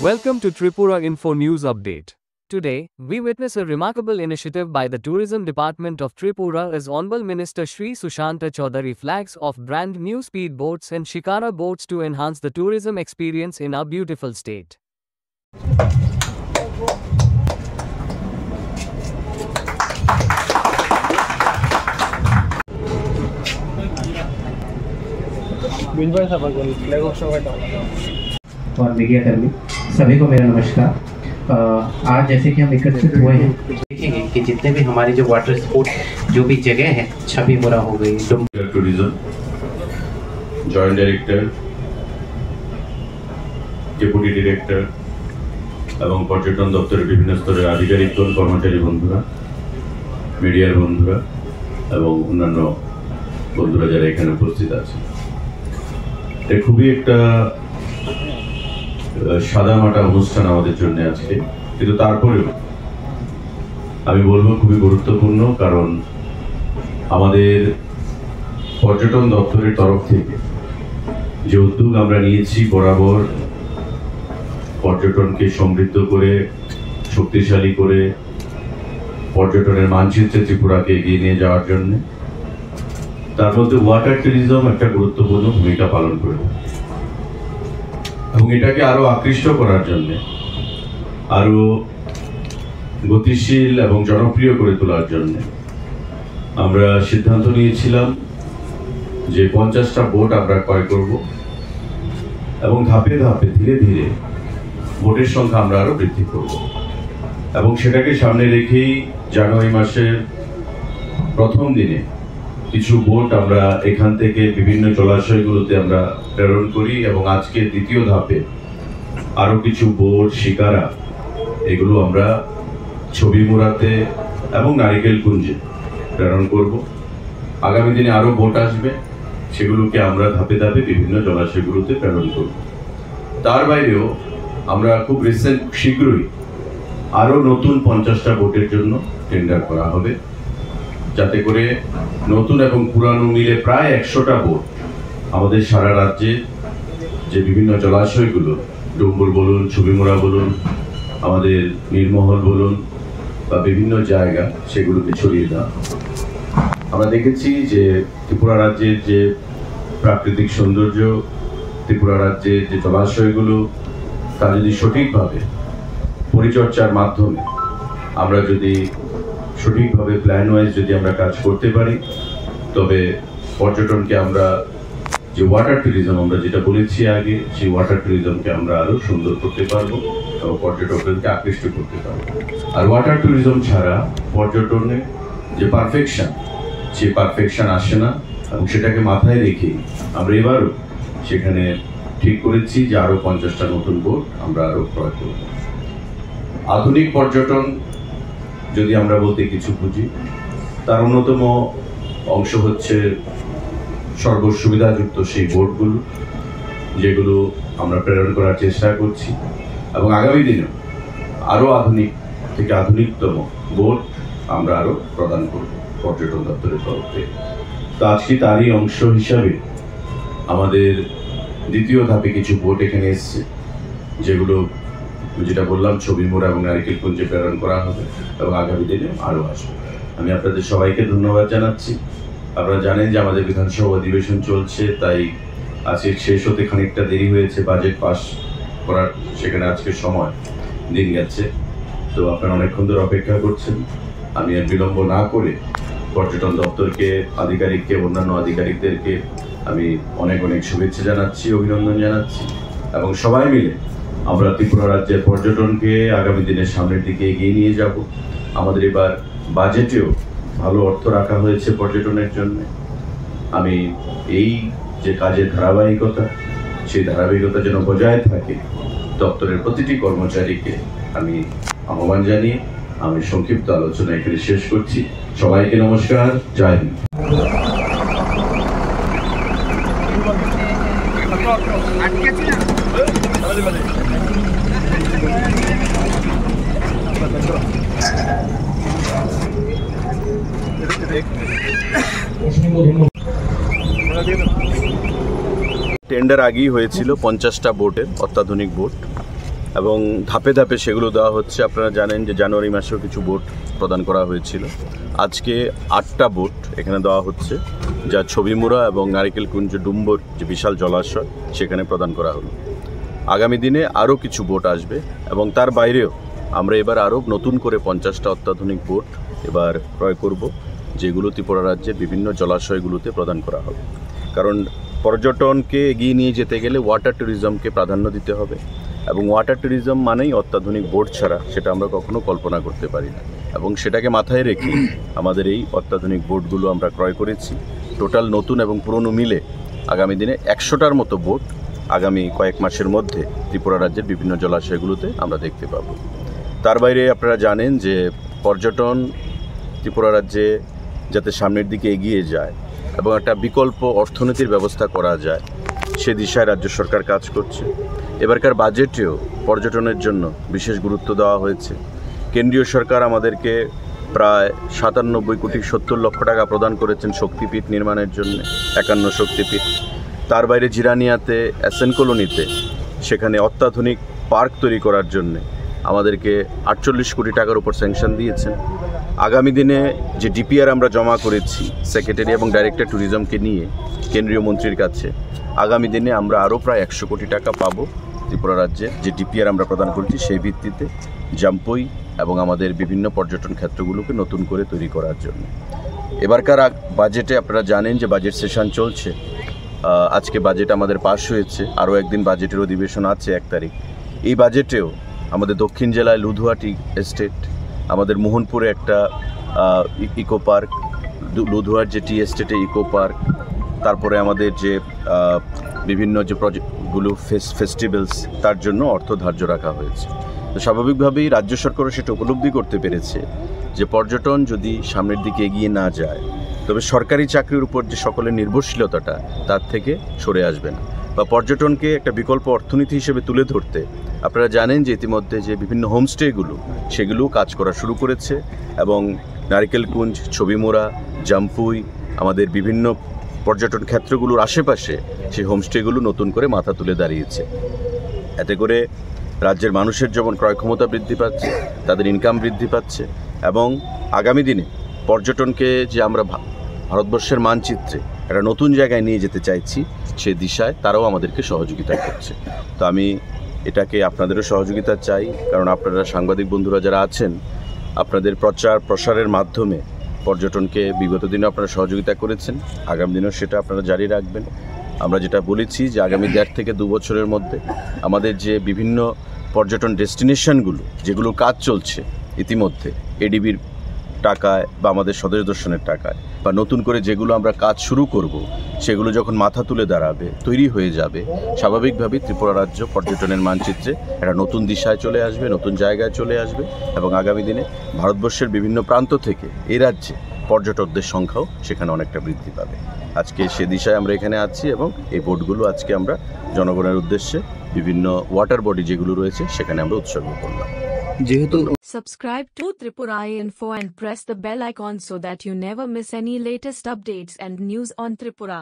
Welcome to Tripura Info News Update. Today, we witness a remarkable initiative by the Tourism Department of Tripura as Honorable Minister Shri Sushanta Chaudhary flags off brand new speed boats and shikara boats to enhance the tourism experience in our beautiful state. और media कर्मी सभी को मेरा नमस्कार। आज जैसे कि हम एकत्रित हुए हैं, देखेंगे कि जितने भी हमारी जो वाटर स्पोर्ट जो भी जगह है, छवि मुरा हो गई, tourism joint director, deputy director এবং পর্যটন দপ্তরের বিভিন্ন স্তরের আধিকারিকগণ, কর্মচারী বন্ধুরা, মিডিয়ার বন্ধুরা এবং অন্যান্য বন্ধুরা যারা এখানে উপস্থিত আছেন, এটা খুবই একটা সাদামাটা অনুষ্ঠান আমাদের জন্য আজকে, কিন্তু তারপরেও আমি বলবো খুবই গুরুত্বপূর্ণ, কারণ আমাদের পর্যটন দপ্তরের তরফ থেকে যে উদ্যোগ আমরা নিয়েছি বরাবর পর্যটনকে সমৃদ্ধ করে শক্তিশালী করে পর্যটনের মানচিত্রে ত্রিপুরাকে এগিয়ে নিয়ে যাওয়ার জন্য, তার মধ্যে ওয়াটার ট্যুরিজম একটা গুরুত্বপূর্ণ ভূমিকা পালন করবে এবং এটাকে আরো আকৃষ্ট করার জন্য, আরো গতিশীল এবং জনপ্রিয় করে তোলার জন্য আমরা সিদ্ধান্ত নিয়েছিলাম যে 50টা বোট আমরা ক্রয় করব এবং ধাপে ধাপে ধীরে ধীরে বোটের সংখ্যা আমরা আরো বৃদ্ধি করব এবং সেটাকে সামনে রেখেই জানুয়ারি মাসের প্রথম দিনে কিছু বোট আমরা এখান থেকে বিভিন্ন জলাশয়গুলোতে আমরা প্রেরণ করি এবং আজকে দ্বিতীয় ধাপে আরো কিছু বোট শিকারা এগুলো আমরা ছবি মুরাতে এবং নারিকেল কুঞ্জে প্রেরণ করব। আগামী দিনে আরো বোট আসবে, সেগুলোকে আমরা ধাপে ধাপে বিভিন্ন জলাশয়গুলোতে প্রেরণ করব। তার বাইরেও আমরা খুব শীঘ্রই আরো নতুন 50টা বোটের জন্য টেন্ডার করা হবে, যাতে করে নতুন এবং পুরানো মিলে প্রায় 100টা বোট আমাদের সারা রাজ্যে যে বিভিন্ন জলাশয়গুলো, ডুম্বুর বলুন, ছবিমুড়া বলুন, আমাদের নীরমহল বলুন বা বিভিন্ন জায়গা, সেগুলোকে ছড়িয়ে দেওয়া। আমরা দেখেছি যে ত্রিপুরা রাজ্যের যে প্রাকৃতিক সৌন্দর্য, ত্রিপুরা রাজ্যের যে জলাশয়গুলো, তা যদি সঠিকভাবে পরিচর্যার মাধ্যমে আমরা যদি সঠিকভাবে প্ল্যান ওয়াইজ যদি আমরা কাজ করতে পারি, তবে পর্যটনকে আমরা যে ওয়াটার ট্যুরিজম আমরা যেটা বলেছি আগে, সেই ওয়াটার ট্যুরিজমকে আমরা আরো সুন্দর করতে পারবো এবং পর্যটকদেরকে আকৃষ্ট করতে পারবো। আর ওয়াটার ট্যুরিজম ছাড়া পর্যটনে যে পারফেকশন, সেই পারফেকশন আসে না এবং সেটাকে মাথায় রেখেই আমরা এবারও সেখানে ঠিক করেছি যে আরো 50টা নতুন বোট আমরা আরো ক্রয় করব। আধুনিক পর্যটন যদি আমরা বলতে কিছু বুঝি, তার অন্যতম অংশ হচ্ছে সর্বসুবিধাযুক্ত সেই বোটগুলো, যেগুলো আমরা প্রেরণ করার চেষ্টা করছি এবং আগামী দিনেও আরও আধুনিক থেকে আধুনিকতম বোট আমরা আরও প্রদান করব পর্যটন দপ্তরের তরফ থেকে। তো আজকে তারই অংশ হিসাবে আমাদের দ্বিতীয় ধাপে কিছু বোট এখানে এসছে, যেগুলো যেটা বললাম ছবিমুড়া এবং নারিকেল কুঞ্জে প্রেরণ করা হবে এবং আগামী দিনে আরও আসবে। আমি আপনাদের সবাইকে ধন্যবাদ জানাচ্ছি। আপনারা জানেন যে আমাদের বিধানসভা অধিবেশন চলছে, তাই আজকে শেষ হতে খানিকটা দেরি হয়েছে, বাজেট পাস করার সেখানে আজকে সময় দিন গেছে। তো আপনারা অনেকক্ষণ ধরে অপেক্ষা করছেন। আমি আর বিলম্ব না করে পর্যটন দপ্তরকে, আধিকারিককে, অন্যান্য আধিকারিকদেরকে আমি অনেক অনেক শুভেচ্ছা জানাচ্ছি, অভিনন্দন জানাচ্ছি এবং সবাই মিলে আমরা ত্রিপুরা রাজ্যের পর্যটনকে আগামী দিনের সামনের দিকে এগিয়ে নিয়ে যাব। আমাদের এবার বাজেটেও ভালো অর্থ রাখা হয়েছে পর্যটনের জন্য। আমি এই যে কাজের ধারাবাহিকতা, সেই ধারাবাহিকতা যেন বজায় থাকে, দপ্তরের প্রতিটি কর্মচারীকে আমি আহ্বান জানিয়ে আমি সংক্ষিপ্ত আলোচনা এখানে শেষ করছি। সবাইকে নমস্কার, জয় হিন্দ। টেন্ডার আগেই হয়েছিল 50টা বোটের, অত্যাধুনিক বোট। এবং ধাপে ধাপে সেগুলো দেওয়া হচ্ছে। আপনারা জানেন যে জানুয়ারি মাসেও কিছু বোট প্রদান করা হয়েছিল। আজকে 8টা বোট এখানে দেওয়া হচ্ছে, যা ছবিমুড়া এবং নারিকেলকুঞ্জ ডুম্বর যে বিশাল জলাশয় সেখানে প্রদান করা হলো। আগামী দিনে আরও কিছু বোট আসবে এবং তার বাইরেও আমরা এবার আরও নতুন করে 50টা অত্যাধুনিক বোট এবার ক্রয় করব, যেগুলো ত্রিপুরা রাজ্যের বিভিন্ন জলাশয়গুলোতে প্রদান করা হবে। কারণ পর্যটনকে এগিয়ে নিয়ে যেতে গেলে ওয়াটার ট্যুরিজমকে প্রাধান্য দিতে হবে, এবং ওয়াটার ট্যুরিজম মানেই অত্যাধুনিক বোট ছাড়া সেটা আমরা কখনো কল্পনা করতে পারি না। এবং সেটাকে মাথায় রেখে আমাদের এই অত্যাধুনিক বোটগুলো আমরা ক্রয় করেছি। টোটাল নতুন এবং পুরনো মিলে আগামী দিনে 100টার মতো বোট আগামী কয়েক মাসের মধ্যে ত্রিপুরা রাজ্যের বিভিন্ন জলাশয়গুলোতে আমরা দেখতে পাব। তার বাইরে আপনারা জানেন যে পর্যটন ত্রিপুরা রাজ্যে যাতে সামনের দিকে এগিয়ে যায় এবং একটা বিকল্প অর্থনীতির ব্যবস্থা করা যায়, সে দিশায় রাজ্য সরকার কাজ করছে। এবারকার বাজেটেও পর্যটনের জন্য বিশেষ গুরুত্ব দেওয়া হয়েছে। কেন্দ্রীয় সরকার আমাদেরকে প্রায় 97,70,00,000 টাকা প্রদান করেছেন শক্তিপীঠ নির্মাণের জন্য, 51 শক্তিপীঠ। তার বাইরে জিরানিয়াতে এসএন কলোনিতে সেখানে অত্যাধুনিক পার্ক তৈরি করার জন্য আমাদেরকে 48 কোটি টাকার উপর স্যাংশন দিয়েছেন। আগামী দিনে যে ডিপিআর আমরা জমা করেছি সেক্রেটারি এবং ডাইরেক্টর ট্যুরিজমকে নিয়ে কেন্দ্রীয় মন্ত্রীর কাছে, আগামী দিনে আমরা আরও প্রায় 100 কোটি টাকা পাবো ত্রিপুরা রাজ্যে। যে ডিপিআর আমরা প্রদান করছি সেই ভিত্তিতে জাম্পুই এবং আমাদের বিভিন্ন পর্যটন ক্ষেত্রগুলোকে নতুন করে তৈরি করার জন্য। এবারকার বাজেটে আপনারা জানেন যে বাজেট সেশন চলছে। আজকে বাজেট আমাদের পাশ হয়েছে, আরও একদিন বাজেটের অধিবেশন আছে 1 তারিখ। এই বাজেটেও আমাদের দক্ষিণ জেলায় লুধুয়াটি এস্টেট, আমাদের মোহনপুরে একটা ইকো পার্ক, লুধুয়ার যে টি এস্টেটে ইকো পার্ক, তারপরে আমাদের যে বিভিন্ন যে প্রজেক্টগুলো ফেস্টিভ্যালস, তার জন্য অর্থ ধার্য রাখা হয়েছে। তো স্বাভাবিকভাবেই রাজ্য সরকারও সেটা উপলব্ধি করতে পেরেছে যে পর্যটন যদি সামনের দিকে এগিয়ে না যায় তবে সরকারি চাকরির উপর যে সকলের নির্ভরশীলতাটা তার থেকে সরে আসবে না, বা পর্যটনকে একটা বিকল্প অর্থনীতি হিসেবে তুলে ধরতে আপনারা জানেন যে ইতিমধ্যে যে বিভিন্ন হোমস্টেগুলো সেগুলোও কাজ করা শুরু করেছে, এবং নারিকেলকুঞ্জ, ছবিমুড়া, জাম্পুই, আমাদের বিভিন্ন পর্যটন ক্ষেত্রগুলোর আশেপাশে সেই হোমস্টেগুলো নতুন করে মাথা তুলে দাঁড়িয়েছে। এতে করে রাজ্যের মানুষের যেমন ক্রয় ক্ষমতা বৃদ্ধি পাচ্ছে, তাদের ইনকাম বৃদ্ধি পাচ্ছে, এবং আগামী দিনে পর্যটনকে যে আমরা ভারতবর্ষের মানচিত্রে একটা নতুন জায়গায় নিয়ে যেতে চাইছি সে দিশায় তারাও আমাদেরকে সহযোগিতা করছে। তো আমি এটাকে আপনাদেরও সহযোগিতা চাই, কারণ আপনারা সাংবাদিক বন্ধুরা যারা আছেন, আপনাদের প্রচার প্রসারের মাধ্যমে পর্যটনকে বিগত দিনে আপনারা সহযোগিতা করেছেন, আগামী দিনেও সেটা আপনারা জারি রাখবেন। আমরা যেটা বলেছি যে আগামী 1.5 থেকে 2 বছরের মধ্যে আমাদের যে বিভিন্ন পর্যটন ডেস্টিনেশনগুলো যেগুলোর কাজ চলছে ইতিমধ্যে এডিবির টাকায় বা আমাদের স্বদেশ দর্শনের টাকায়, বা নতুন করে যেগুলো আমরা কাজ শুরু করব সেগুলো যখন মাথা তুলে দাঁড়াবে, তৈরি হয়ে যাবে, স্বাভাবিকভাবেই ত্রিপুরা রাজ্য পর্যটনের মানচিত্রে একটা নতুন দিশায় চলে আসবে, নতুন জায়গায় চলে আসবে, এবং আগামী দিনে ভারতবর্ষের বিভিন্ন প্রান্ত থেকে এই রাজ্যে পর্যটকদের সংখ্যাও সেখানে অনেকটা বৃদ্ধি পাবে। আজকে সে দিশায় আমরা এখানে আছি, এবং এই বোটগুলো আজকে আমরা জনগণের উদ্দেশ্যে বিভিন্ন ওয়াটার বডি যেগুলো রয়েছে সেখানে আমরা উৎসর্গ করলাম। Subscribe to Tripura Info and press the bell icon so that you never miss any latest updates and news on Tripura.